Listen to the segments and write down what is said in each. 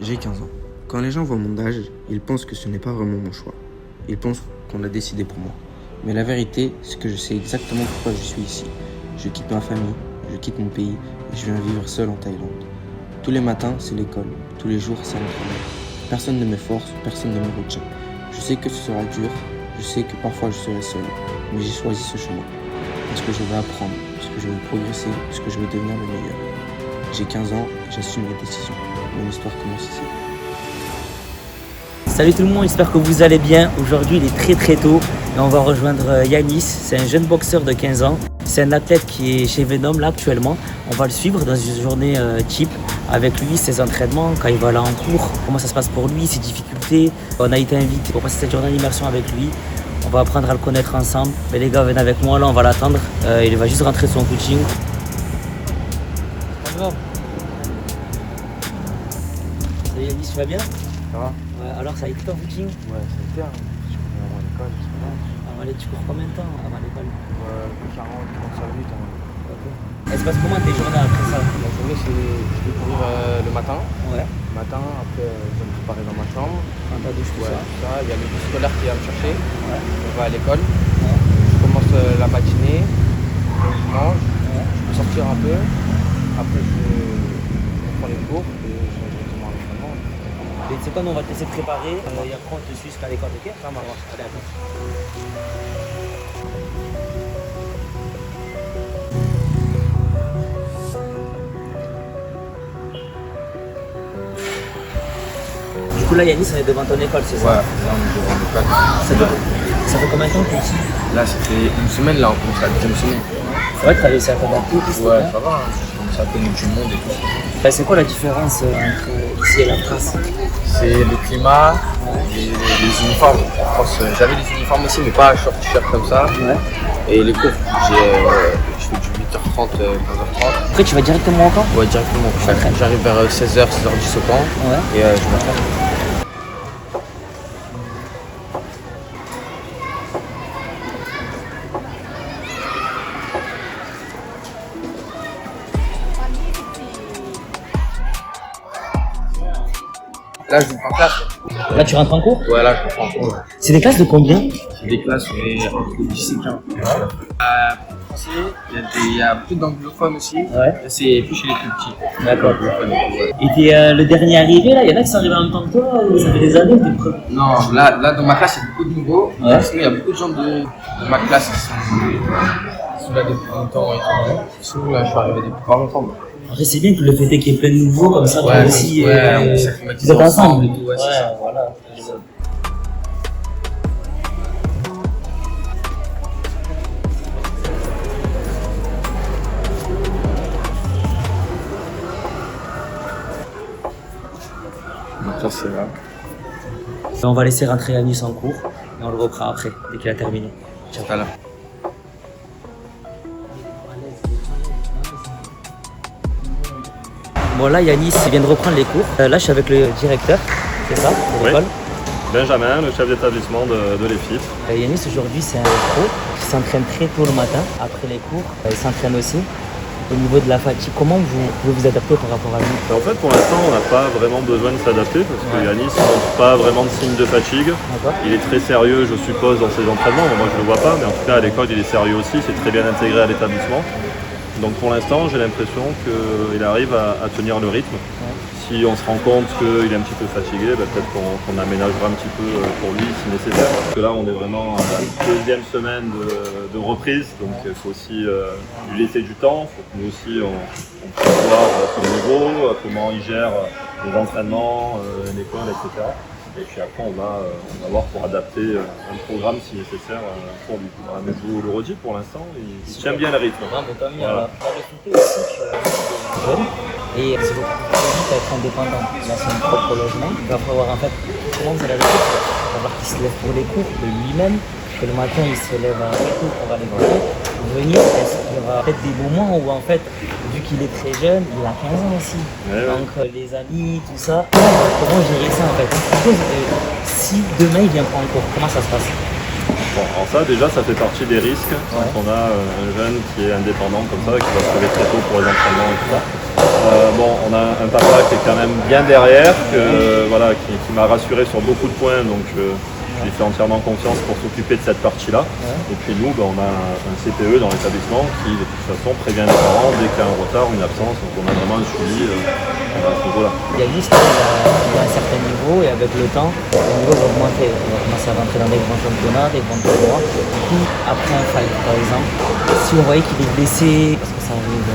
J'ai 15 ans. Quand les gens voient mon âge, ils pensent que ce n'est pas vraiment mon choix. Ils pensent qu'on l'a décidé pour moi. Mais la vérité, c'est que je sais exactement pourquoi je suis ici. Je quitte ma famille, je quitte mon pays et je viens vivre seul en Thaïlande. Tous les matins, c'est l'école. Tous les jours, c'est le travail. Personne ne me force, personne ne me retient. Je sais que ce sera dur, je sais que parfois je serai seul, mais j'ai choisi ce chemin. Parce que je veux apprendre, parce que je veux progresser, parce que je veux devenir le meilleur. J'ai 15 ans et j'assume mes décisions. Mon histoire commence ici. Salut tout le monde, j'espère que vous allez bien. Aujourd'hui il est très tôt et on va rejoindre Yanis. C'est un jeune boxeur de 15 ans. C'est un athlète qui est chez Venom là actuellement. On va le suivre dans une journée type avec lui, ses entraînements, quand il va là en cours, comment ça se passe pour lui, ses difficultés. On a été invité pour passer cette journée d'immersion avec lui. On va apprendre à le connaître ensemble. Mais les gars, venez avec moi là, on va l'attendre. Il va juste rentrer de son coaching. C'est pas grave. Salut Yanis, tu vas bien? Ça va? Ouais, alors ça a été ton footing? Ouais, ça a été, hein. Je connais avant l'école, je sais pas. Allez, tu cours combien de temps avant l'école? 40-45 minutes avant. Ok. Elle se passe comment tes journées après ça? La journée, je vais courir le matin. Ouais. Le matin, après, je vais me préparer dans ma chambre. Quand t'as douche, tout Ouais, ça. tout ça. Il y a le bus scolaire qui vient me chercher. Ouais. On va à l'école. Ouais. Je commence la matinée. Je mange. Ouais. Je peux sortir un peu. Après, je prends les cours et je vais directement à l'entraînement. Et c'est quoi, nous on va te laisser te préparer et après on te suit jusqu'à l'école, ok? Ça marche. Allez, attends. Du coup là Yanis, on est devant ton école, c'est ça? Ouais, là, on est devant l'école. Ça fait combien de temps que tu es ici? Là, c'était une semaine, là, on commence la deuxième semaine. C'est vrai que tu as réussi à t'adapter, tout ça? Ouais, ça va, hein. Je commence à connaître du monde et tout. C'est quoi la différence entre ici et la France? C'est le climat, les uniformes. En France, j'avais des uniformes aussi, mais pas short t-shirt comme ça. Ouais. Et les cours, je fais du 8h30, 15h30. Après tu vas directement au camp? Ouais, directement. J'arrive vers 16h, 16h10 au camp. Ouais. Et je m'entraîne. Là, je vais en classe. Là tu rentres en cours? Ouais, là, je prends en cours. C'est des classes de combien? Des classes, on est entre 10 et 15. Français, il y a beaucoup d'anglophones aussi. Ouais. C'est plus chez les plus petits. D'accord. Ouais. Et t'es le dernier arrivé là? Il y en a qui sont arrivés en même temps que toi ou ça fait des années que t'es le premier? Non, là dans ma classe, il y a beaucoup de nouveaux. Ouais. Parce qu'il y a beaucoup de gens de ma classe qui sont là depuis longtemps. Sinon, là, je suis arrivé depuis pas longtemps. Après c'est bien que le fait est qu'il y ait plein de nouveaux comme ça, toi aussi, on s'acclimatise vous êtes ensemble. et tout. Ouais, c'est ça. Voilà. Donc ça, c'est là. On va laisser rentrer Yanis en cours et on le reprend après, dès qu'il a terminé. Ciao. Tout à l'heure. Bon là Yanis il vient de reprendre les cours. Là je suis avec le directeur, c'est ça, de Oui. l'école. Benjamin, le chef d'établissement de l'EFIT. Yanis aujourd'hui c'est un pro qui s'entraîne très tôt le matin, après les cours. Il s'entraîne aussi. Au niveau de la fatigue, comment vous pouvez vous adapter par rapport à lui? En fait, pour l'instant, on n'a pas vraiment besoin de s'adapter parce que Yanis ne montre pas vraiment de signe de fatigue. D'accord. Il est très sérieux, je suppose, dans ses entraînements. Moi, je ne le vois pas, mais en tout cas, à l'école, il est sérieux aussi. C'est très bien intégré à l'établissement. Donc, pour l'instant, j'ai l'impression qu'il arrive à tenir le rythme. Si on se rend compte qu'il est un petit peu fatigué, peut-être qu'on aménagera un petit peu pour lui si nécessaire. Parce que là, on est vraiment à la deuxième semaine de reprise, donc il faut aussi lui laisser du temps. Il faut que nous aussi, on puisse voir son niveau, comment il gère les entraînements, l'école, etc. Et puis après, on va voir pour adapter un programme si nécessaire pour lui. Voilà, mais je vous le redis, pour l'instant, il tient bien le rythme. Non, mais tant mieux. Voilà. On va recruter aussi jeune et c'est beaucoup plus vite à être indépendant. Là, c'est un propre logement. Il va falloir en fait, comment vous allez le faire? Il va falloir qu'il se lève pour les cours de lui-même, que le matin il se lève très tôt pour aller courir. Pour venir, il y aura peut-être des moments où en fait, vu qu'il est très jeune, il a 15 ans aussi. Ouais, Donc les amis, tout ça. Comment gérer ça en fait? Si demain il vient prendre cours, comment ça se passe? Bon, alors ça déjà ça fait partie des risques quand on a un jeune qui est indépendant comme ça, qui va se lever très tôt pour les entraînements et tout ça. Bon, on a un papa qui est quand même bien derrière, voilà, qui m'a rassuré sur beaucoup de points, donc je lui fais entièrement confiance pour s'occuper de cette partie-là. Et puis nous, on a un CPE dans l'établissement qui de toute façon prévient les parents dès qu'il y a un retard ou une absence, donc on a vraiment un suivi à ce niveau-là. Yanis, il a un certain niveau et avec le temps, le niveau va augmenter. Il va commencer à rentrer dans des grands championnats, des grands tournois. Du coup, après un fight par exemple, si on voyait qu'il est blessé, parce que ça arrive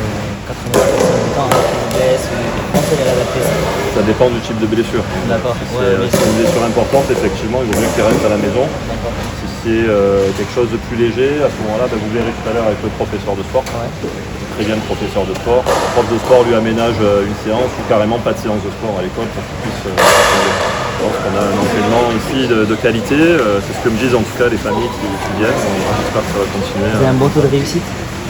80% du temps, qu'il se blesse, comment ça va adapter ça? Ça dépend du type de blessure. D'accord. Si c'est une blessure importante, effectivement, il vaut mieux qu'il reste à la maison. Si c'est quelque chose de plus léger, à ce moment-là, vous verrez tout à l'heure avec le professeur de sport. Très bien le professeur de sport. Le prof de sport lui aménage une séance ou carrément pas de séance de sport à l'école pour qu'il puisse je pense qu'on a un entraînement ici de qualité. C'est ce que me disent en tout cas les familles qui viennent. J'espère que ça va continuer. Vous avez un bon taux de réussite?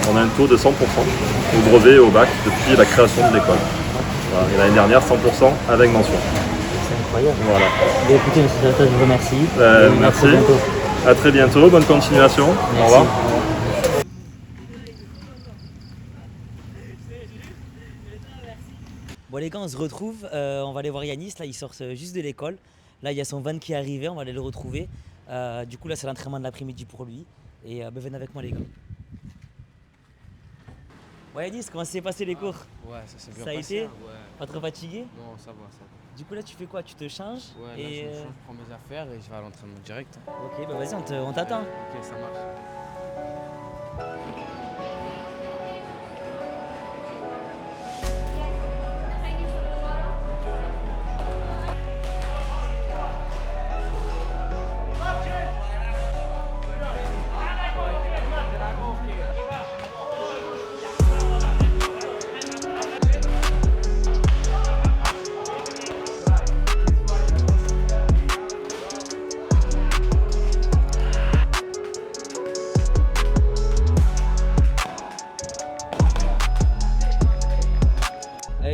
On a un taux de 100% au brevet et au bac depuis la création de l'école. Voilà. Et l'année dernière, 100% avec mention. C'est incroyable. Voilà. Et écoutez, monsieur le directeur, je vous remercie. Merci. À très bientôt. À très bientôt. Bonne continuation. Merci. Au revoir. Bon les gars, on se retrouve, on va aller voir Yanis, là il sort juste de l'école. Là il y a son van qui est arrivé, on va aller le retrouver. Du coup là c'est l'entraînement de l'après-midi pour lui. Et venez avec moi les gars. Ouais Yanis, comment s'est passé les cours? Ouais, ça s'est bien Ça a passé. été? Ouais. Pas trop fatigué? Non, ça va, ça va. Du coup là tu fais quoi? Tu te changes? Ouais, là, je prends mes affaires et je vais à l'entraînement direct. Ok, bah vas-y, on t'attend. Ok, ça marche.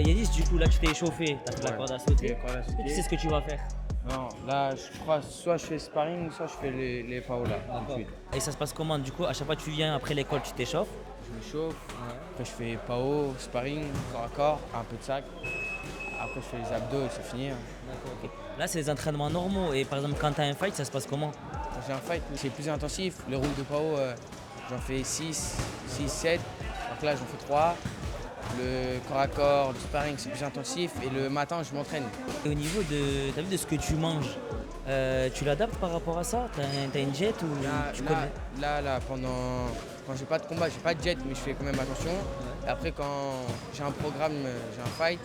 Yanis, du coup là tu t'es échauffé, t'as fait de la corde à sauter. Corde à sauter. Tu sais ce que tu vas faire? Non, là, je crois soit je fais sparring, soit je fais les PAO là. Tout de suite. Et ça se passe comment? Du coup, à chaque fois que tu viens après l'école, tu t'échauffes? Je me chauffe, après je fais PAO, sparring, corps à corps, un peu de sac. Après je fais les abdos et c'est fini. D'accord, ok. Là, c'est les entraînements normaux. Et par exemple, quand tu as un fight, ça se passe comment? Quand j'ai un fight, c'est plus intensif. Les roules de PAO, j'en fais 6, 7. Donc là, j'en fais 3. Le corps à corps, le sparring, c'est plus intensif. Et le matin, je m'entraîne. Et au niveau de ce que tu manges, tu l'adaptes par rapport à ça? T'as une jet ou tu connais? Là, quand j'ai pas de combat, j'ai pas de jet, mais je fais quand même attention. Et après, quand j'ai un programme, j'ai un fight,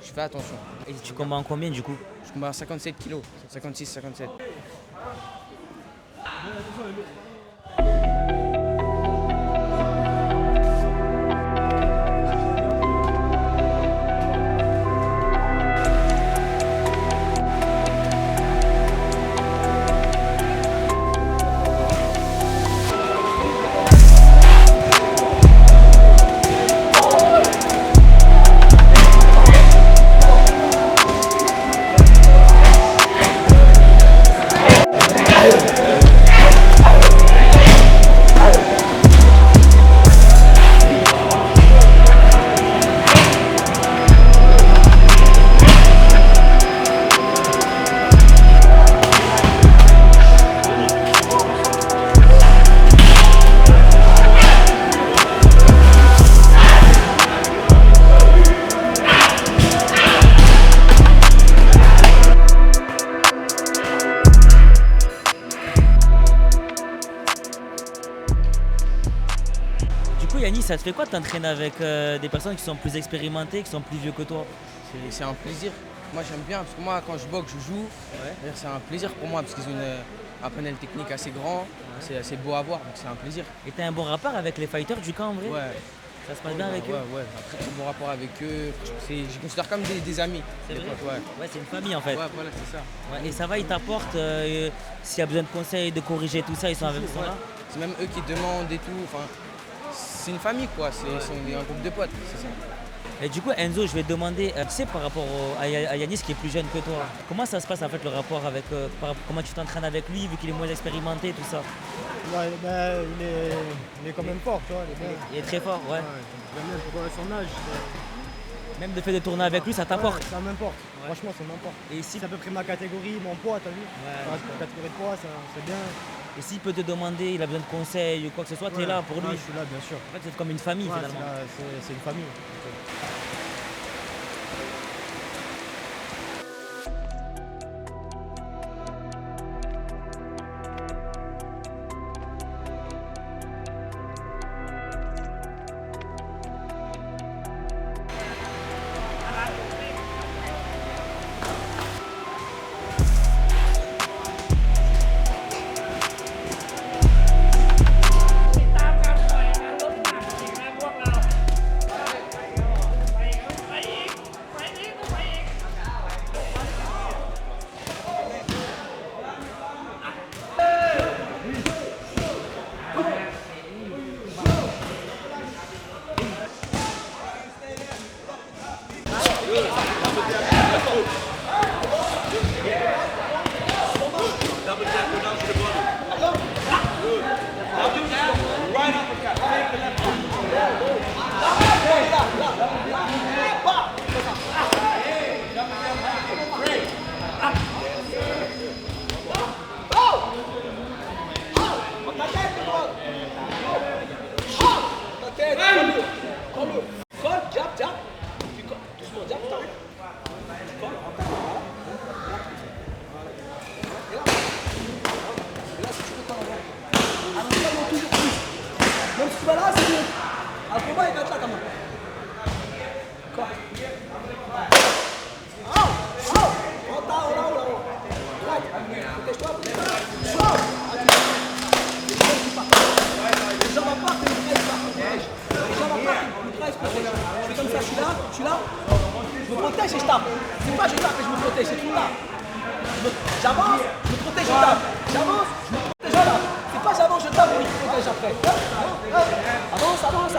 je fais attention. Et tu combats en combien du coup? Je combats à 57 kilos, 56, 57. Yanis, ça te fait quoi de t'entraîner avec des personnes qui sont plus expérimentées, qui sont plus vieux que toi? C'est un plaisir. Moi j'aime bien parce que moi quand je boxe, je joue. C'est un plaisir pour moi parce qu'ils ont un panel technique assez grand. C'est assez beau à voir, donc c'est un plaisir. Et t'as un bon rapport avec les fighters du camp en vrai? Ouais. Ça se passe bien avec eux? Ouais, un très bon rapport avec eux. Je les considère comme des amis. C'est vrai? Potes, Ouais, c'est une famille en fait. Ouais, voilà, c'est ça. Ouais, et ça va, ils t'apportent, s'il y a besoin de conseils, de corriger tout ça, ils sont avec toi là? C'est même eux qui demandent et tout. Enfin, c'est une famille quoi, c'est un groupe de potes, c'est ça. Et du coup, Enzo, je vais te demander, tu sais, par rapport à Yanis qui est plus jeune que toi, comment ça se passe en fait le rapport avec, comment tu t'entraînes avec lui, vu qu'il est moins expérimenté, tout ça? Ouais, ben, il est quand même fort, tu vois. Il est très fort, ouais. Même pour son âge, Même le fait de tourner avec lui, ça t'apporte. ça m'importe. Franchement, ça m'importe. Et si, C'est à peu près ma catégorie, mon poids, t'as vu? Ça reste ma catégorie de poids, c'est bien. et s'il peut te demander, il a besoin de conseils ou quoi que ce soit, tu es là pour lui. Je suis là, bien sûr. En fait, c'est comme une famille Ouais, finalement. c'est une famille. Même si tu vas là, c'est mieux. Un combat, il va être là quand même. Quoi? Protège-toi. Les jambes à part, t'es le presse. Les jambes à part, t'es le presse, protège. Je fais comme ça, je suis là. Je me protège et je tape. C'est pas je tape et je me protège, c'est tout là. J'avance, je me protège, je tape. J'avance, je me protège là. C'est pas j'avance, je tape et je me protège après. Avance. Avance.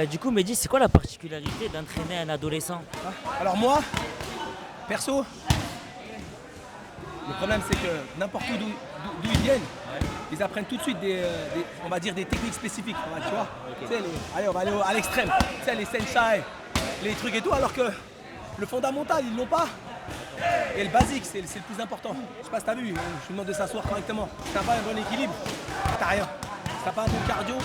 Du coup, Mehdi, c'est quoi la particularité d'entraîner un adolescent? Alors moi, perso, le problème c'est que n'importe où d'où ils viennent, ils apprennent tout de suite on va dire des techniques spécifiques, tu vois. Tu sais, allez, on va aller à l'extrême, tu sais, les sensei, les trucs et tout, alors que le fondamental, ils l'ont pas. Et le basique, c'est le plus important. Je sais pas si t'as vu, je te demande de s'asseoir correctement. Si t'as pas un bon équilibre, t'as rien. Si t'as pas un bon cardio,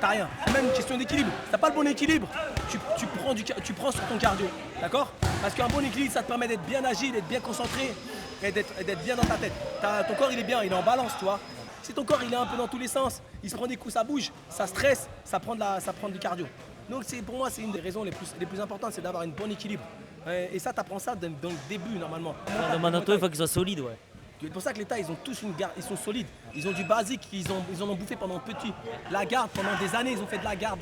t'as rien. C'est même une question d'équilibre. Si t'as pas le bon équilibre, tu prends sur ton cardio. D'accord? Parce qu'un bon équilibre, ça te permet d'être bien agile, d'être bien concentré et d'être bien dans ta tête. Ton corps, il est bien, il est en balance, tu vois. Si ton corps, il est un peu dans tous les sens, il se prend des coups, ça bouge, ça stresse, ça prend du cardio. Donc pour moi, c'est une des raisons les plus importantes, c'est d'avoir un bon équilibre. Et ça, tu apprends ça dans le début, normalement. Fondamentalement, il faut qu'il soit solide, ouais. C'est pour ça que l'État, ils ont tous une garde, ils sont solides. Ils ont du basique, ils en ont bouffé pendant petit. La garde, pendant des années, ils ont fait de la garde,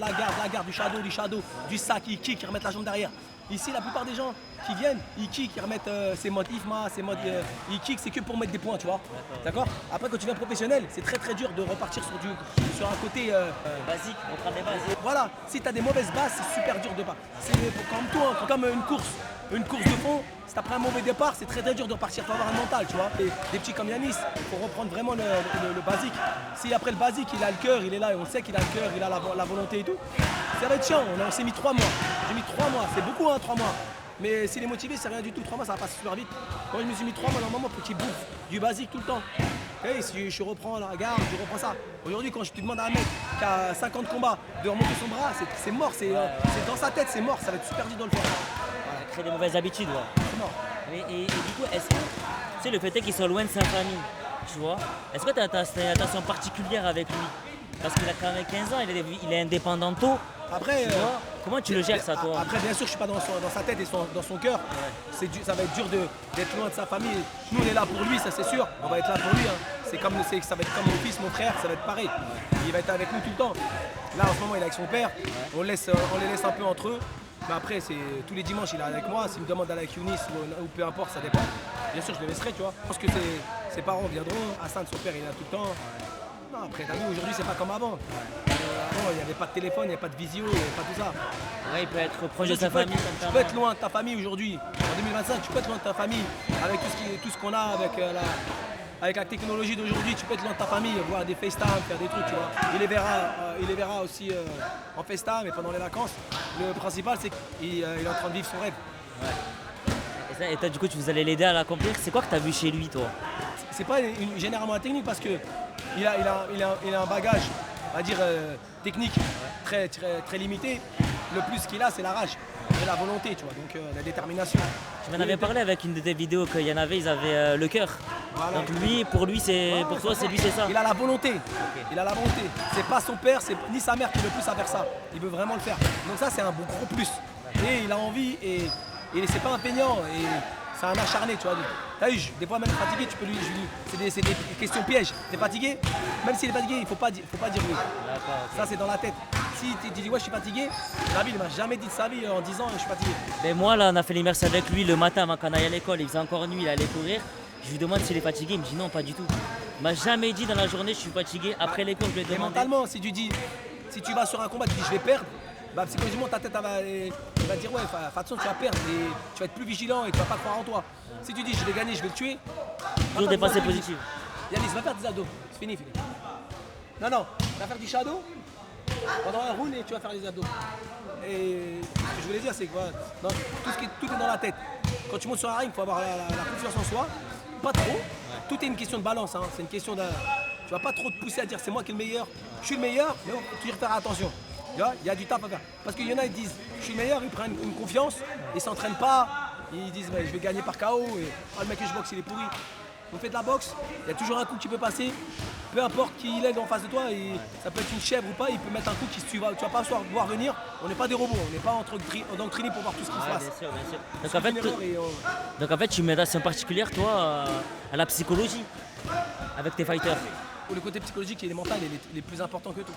du shadow, du sac, ils kick, ils remettent la jambe derrière. Ici, la plupart des gens qui viennent, ils kick, ils remettent ces modes IFMA, ces modes ils kick, c'est que pour mettre des points, tu vois. D'accord. Après, quand tu viens professionnel, c'est très dur de repartir sur un côté Basique, on prend des bases. voilà, si tu as des mauvaises bases, c'est super dur de pas. C'est comme toi, comme une course de fond, si tu as pris un mauvais départ, c'est très dur de repartir. Il faut avoir un mental, tu vois. Et des petits comme Yanis, il faut reprendre vraiment le basique. Si après le basique, il a le cœur, il est là, et on sait qu'il a le cœur, il a la volonté et tout, ça va être chiant. On s'est mis 3 mois. J'ai mis 3 mois, c'est beaucoup, 3 mois. Mais s'il est motivé, c'est rien du tout. 3 mois, ça va passer super vite. Moi, je me suis mis 3 mois normalement pour qu'il bouffe du basique tout le temps. Et si je reprends la garde, je reprends ça. Aujourd'hui, quand je te demande à un mec qui a 50 combats de remonter son bras, c'est mort. C'est dans sa tête, c'est mort. Ça va être super dur de le faire. Ça crée des mauvaises habitudes, ouais. C'est mort. Et du coup, est-ce que, tu sais, le fait est qu'il soit loin de sa famille, tu vois, est-ce que tu as une attention particulière avec lui? Parce qu'il a quand même 15 ans, il est indépendant tôt. Après, Tu vois, comment tu le gères ça, toi? Après, bien sûr, je suis pas dans sa tête et dans son cœur. Ça va être dur d'être loin de sa famille. Nous, on est là pour lui, ça c'est sûr. On va être là pour lui. Ça va être comme mon fils, mon frère, ça va être pareil. Il va être avec nous tout le temps. Là, en ce moment, il est avec son père. On les laisse un peu entre eux. Mais après, tous les dimanches, il est avec moi. S'il me demande d'aller avec Younis ou peu importe, ça dépend. Bien sûr, je le laisserai, tu vois. Je pense que ses parents viendront. Hassan, son père, il est là tout le temps. Non, après, t'as vu, aujourd'hui, c'est pas comme avant. Avant, il n'y avait pas de téléphone, il n'y avait pas de visio, il n'y avait pas tout ça. Ouais, il peut être proche de sa famille. Tu peux être loin de ta famille aujourd'hui. En 2025, tu peux être loin de ta famille avec tout ce qu'on a, avec la technologie d'aujourd'hui. Tu peux être loin de ta famille, voir des FaceTime, faire des trucs, tu vois. Il les verra aussi en FaceTime et pendant les vacances. Le principal, c'est qu'il est en train de vivre son rêve. Et toi, du coup, vous allez l'aider à l'accomplir. C'est quoi que tu as vu chez lui, toi? C'est pas généralement la technique parce que il a un bagage, on va dire, technique très limité. Le plus qu'il a, c'est la rage et la volonté, tu vois, donc la détermination. Tu m'en avais parlé avec une de tes vidéos qu'il y en avait, ils avaient le cœur. Voilà. Donc lui, pour toi, c'est ça. Il a la volonté. Il a la volonté. C'est pas son père, c'est ni sa mère qui le pousse à faire ça. Il veut vraiment le faire. Donc ça, c'est un gros plus. Et il a envie et c'est pas un peignant. Et c'est un acharné, tu vois. T'as vu, des fois même fatigué, tu peux lui c'est des questions pièges. T'es fatigué? Même s'il est fatigué, il faut pas dire oui. Ça, c'est dans la tête. Si tu dis ouais, je suis fatigué, Nabil, il m'a jamais dit de sa vie en disant je suis fatigué. Mais moi, là, on a fait l'immersion avec lui le matin, quand on allait à l'école, il faisait encore nuit, il allait courir. Je lui demande s'il est fatigué, il me dit non, pas du tout. Il m'a jamais dit dans la journée je suis fatigué. Après l'école, je lui ai Et demandé. mentalement, si tu vas sur un combat, tu dis je vais perdre, bah psychologiquement ta tête elle va dire ouais, fais attention, tu vas perdre et tu vas être plus vigilant et tu vas pas croire en toi. Si tu dis je vais gagner, je vais le tuer, Toujours des pensées positives. Yanis, va faire des abdos, c'est fini, Philippe. Non, tu vas faire du shadow pendant un round et tu vas faire les abdos. Et ce que je voulais dire, c'est que voilà, tout est dans la tête. Quand tu montes sur un ring, il faut avoir la confiance en soi, pas trop. Tout est une question de balance, c'est une question de. Tu vas pas trop te pousser à dire c'est moi qui est le meilleur, je suis le meilleur, mais tu dois faire attention. Tu vois, il y a du taf à faire. Parce qu'il y en a, ils disent je suis le meilleur, ils prennent une confiance, ils s'entraînent pas, ils disent je vais gagner par KO et le mec que je boxe il est pourri. On fait de la boxe, il y a toujours un coup que tu peux passer, peu importe qui il est en face de toi, et ça peut être une chèvre ou pas, il peut mettre un coup qui tu vas pas voir venir. On n'est pas des robots, on n'est pas endoctrinés pour voir tout ce qui se passe. Bien sûr, bien sûr. Donc en fait, tu mets une attention particulière, toi, à la psychologie avec tes fighters. Pour le côté psychologique et le mental, il est plus important que tout.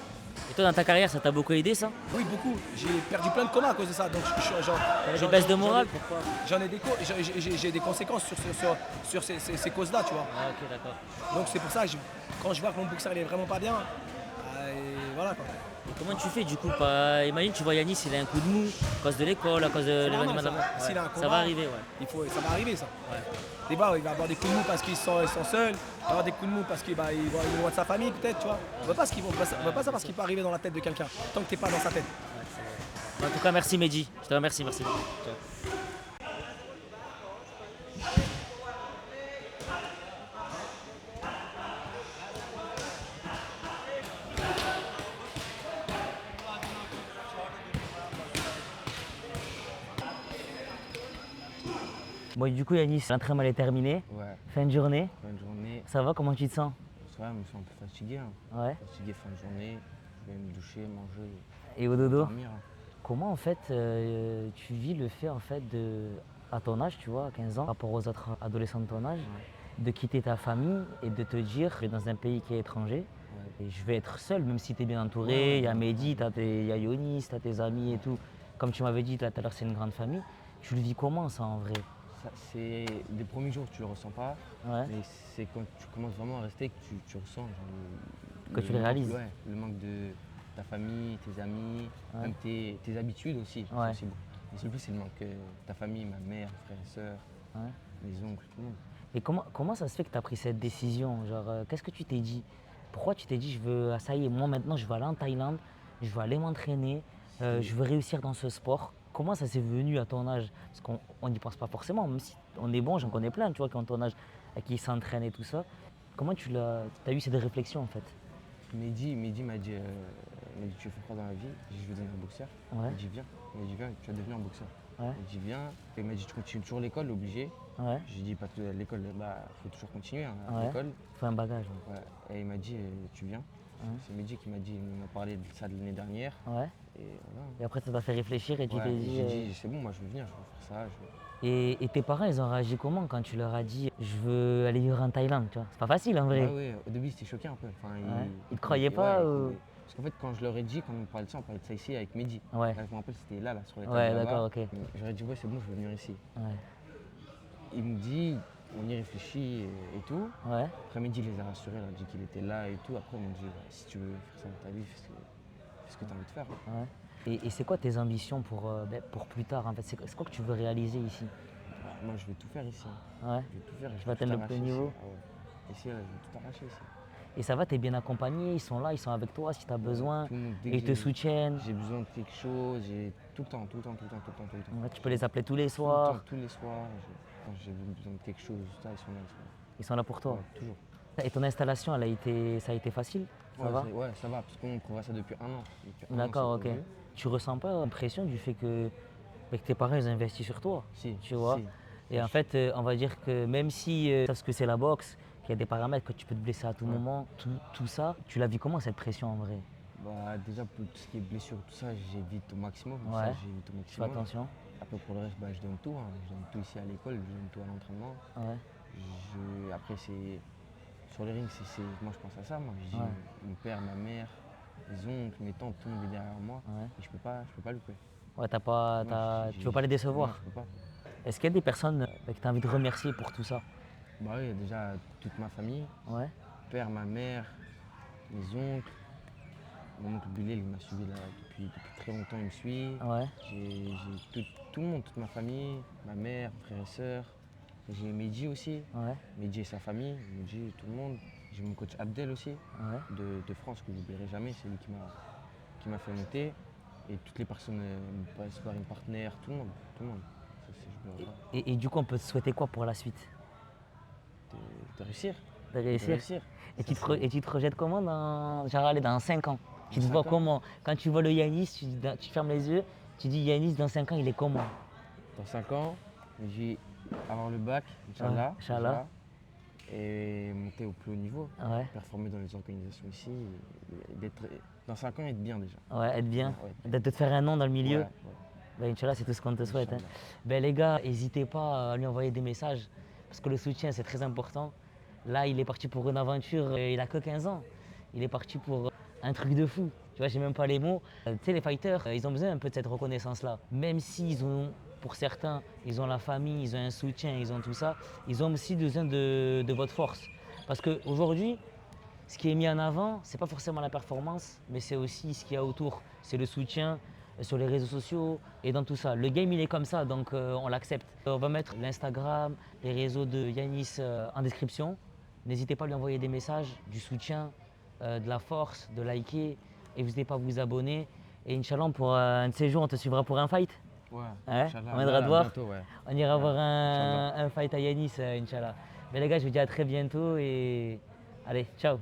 Et toi, dans ta carrière, ça t'a beaucoup aidé, ça? Oui, beaucoup. J'ai perdu plein de combats à cause de ça. Donc, Des baisses de morale, pourquoi? J'ai des conséquences sur ces causes-là, tu vois. Ah, ok, d'accord. Donc c'est pour ça que quand je vois que mon boxeur il est vraiment pas bien, et voilà quoi. Et comment tu fais du coup? Imagine, tu vois Yanis, il a un coup de mou à cause de l'école, à cause de l'événement de la mort. S'il a un combat, Ça va arriver, ouais. Ça va arriver ça. Des fois, il va avoir des coups de mou parce qu'ils sont seuls, il va avoir des coups de mou parce qu'il va loin de sa famille peut-être, tu vois. On ne va pas savoir ce qui peut arriver dans la tête de quelqu'un, tant que tu n'es pas dans sa tête. En tout cas, merci Mehdi. Je te remercie, merci. Ciao. Bon, du coup, Yanis, l'entraînement est terminé. Ouais, Fin de journée. fin de journée. Ça va? Comment tu te sens? Ça va, je me sens un peu fatigué. Ouais. Fatigué fin de journée. Je vais me doucher, manger, Et au dodo? dormir. Comment en fait tu vis le fait à ton âge, tu vois, à 15 ans, par rapport aux autres adolescents de ton âge, de quitter ta famille et de te dire, je vais dans un pays qui est étranger et je vais être seul, même si tu es bien entouré. Il y a Mehdi, il y a Yonis, tu as tes amis et tout. Comme tu m'avais dit tout à l'heure, c'est une grande famille. Tu le vis comment ça en vrai? C'est les premiers jours, tu le ressens pas. Ouais. Mais c'est quand tu commences vraiment à rester que tu ressens Que tu le réalises. Ouais, le manque de ta famille, tes amis, Ouais. même tes habitudes aussi. Ouais. C'est beau. Mais c'est le plus, c'est le manque de ta famille, ma mère, frères et sœurs, Ouais. les oncles, tout le monde. Et comment ça se fait que tu as pris cette décision? Genre, qu'est-ce que tu t'es dit? Pourquoi tu t'es dit, ça y est, moi maintenant je vais aller en Thaïlande, je vais aller m'entraîner, je veux réussir dans ce sport? Comment ça s'est venu à ton âge? Parce qu'on n'y pense pas forcément, même si on est bon, j'en connais plein, tu vois, qui ont ton âge, qui s'entraînent et tout ça. Comment tu as eu cette réflexion en fait? Mehdi m'a dit, tu veux faire quoi dans la vie? J'ai dit, je veux devenir boxeur. Ouais. Il dit, viens, tu vas devenir boxeur. Ouais. Il dit, viens. Et il m'a dit, tu continues toujours l'école, obligé. Ouais. J'ai dit, pas l'école, faut toujours continuer à Ouais. l'école. Faut un bagage. Ouais. Et il m'a dit, tu viens. Ouais. C'est Mehdi qui m'a dit, il m'a parlé de ça de l'année dernière. Ouais. Et voilà. Et après ça t'a fait réfléchir et tu t'es dit. J'ai dit, c'est bon, moi je veux venir, je veux faire ça. Et tes parents, ils ont réagi comment quand tu leur as dit je veux aller vivre en Thaïlande, tu vois? C'est pas facile en vrai. Ouais, au début c'était choqué un peu. Enfin, Ils te croyaient pas ou... Parce qu'en fait, quand je leur ai dit, quand on parlait de ça, on parlait de ça ici avec Mehdi. Ouais. Là, je me rappelle, c'était là, sur les tables. Ouais, là-bas. d'accord, ok. J'aurais dit, ouais, c'est bon, je veux venir ici. Ouais. Il me dit, on y réfléchit et tout. Ouais. Après, Mehdi les a rassurés, il a dit qu'il était là et tout. Après, ils m'ont dit, si tu veux faire ça dans ta vie, fais ce que tu as envie de faire. Ouais. Et c'est quoi tes ambitions pour plus tard en fait? C'est quoi que tu veux réaliser ici? Moi, je vais tout faire ici. Ouais. Je vais tout faire. Tu vas atteindre le plus haut niveau? Ici, je vais tout arracher ici. Et ça va, t'es bien accompagné, ils sont là, ils sont avec toi si tu as besoin, Tout le monde, dès et que ils te soutiennent. J'ai besoin de quelque chose, j'ai tout le temps. Ouais, tu peux les appeler tous les soirs, Tous les soirs, quand j'ai besoin de quelque chose, ça, ils sont là. ils sont là pour toi. Ouais, toujours. Et ton installation, ça a été facile? Ça va? Ouais, ça va, parce qu'on prévoit ça depuis un an. D'accord, ok. Tu ressens pas l'impression du fait que tes parents ils investissent sur toi? Si, tu vois? si. Et en fait, on va dire que même si tu sais ce que c'est la boxe, qu'il y a des paramètres, que tu peux te blesser à tout moment, tout ça, tu l'as vu comment cette pression en vrai? Bah, déjà pour tout ce qui est blessure, tout ça, j'évite au maximum. Ouais. J'évite au Fais maximum. attention. Après pour le reste, je donne tout. Je donne tout ici à l'école, je donne tout à l'entraînement. Ouais. Après, sur les rings, moi je pense à ça. Moi, je dis mon père, ma mère, les oncles, mes tantes, tout le monde est derrière moi. Ouais. Et je peux pas louper. Ouais, tu veux pas les décevoir? Non, je peux pas. Est-ce qu'il y a des personnes que tu as envie de remercier pour tout ça? Bah oui, il y a déjà toute ma famille, Ouais. mon père, ma mère, mes oncles. Mon oncle Bilal, il m'a suivi là depuis très longtemps, il me suit. Ouais. J'ai tout le monde, toute ma famille, ma mère, frères et sœurs. J'ai Mehdi aussi, Ouais. Mehdi et sa famille, Mehdi, tout le monde. J'ai mon coach Abdel aussi, Ouais. de France, que je n'oublierai jamais, c'est lui qui m'a fait monter. Et toutes les personnes, sparring partenaires, tout le monde. Ça, je n'oublierai pas. Et du coup, on peut te souhaiter quoi pour la suite? De réussir. De réussir. Et tu te projettes comment dans 5 ans? Tu te vois 5 ans? comment? Quand tu vois le Yanis, tu fermes les yeux, tu dis Yanis dans 5 ans, il est comment? Dans 5 ans, je vais avoir le bac, Inch'Allah. Inch'Allah. Et monter au plus haut niveau, Ouais. performer dans les organisations ici. Dans 5 ans, être bien déjà. Ouais, être bien. Ouais. De te faire un nom dans le milieu. Ouais. Ben, Inch'Allah, c'est tout ce qu'on te souhaite. Hein. Inch'Allah. Ben, les gars, n'hésitez pas à lui envoyer des messages parce que le soutien, c'est très important. Là, il est parti pour une aventure, il a que 15 ans. Il est parti pour un truc de fou. Tu vois, j'ai même pas les mots. Tu sais, les fighters, ils ont besoin un peu de cette reconnaissance-là. Même s'ils ont, pour certains, ils ont la famille, ils ont un soutien, ils ont tout ça, ils ont aussi besoin de votre force. Parce qu'aujourd'hui, ce qui est mis en avant, c'est pas forcément la performance, mais c'est aussi ce qu'il y a autour. C'est le soutien sur les réseaux sociaux et dans tout ça. Le game, il est comme ça, donc on l'accepte. On va mettre l'Instagram, les réseaux de Yanis en description. N'hésitez pas à lui envoyer des messages, du soutien, de la force, de liker. Et n'hésitez pas à vous abonner. Et Inch'Allah, pour un de ces jours, on te suivra pour un fight. Ouais, Hein? Inch'Allah. On viendra te voir. Bientôt, ouais. On ira voir Inch'Allah. un fight à Yanis, Inch'Allah. Mais les gars, je vous dis à très bientôt et allez, ciao.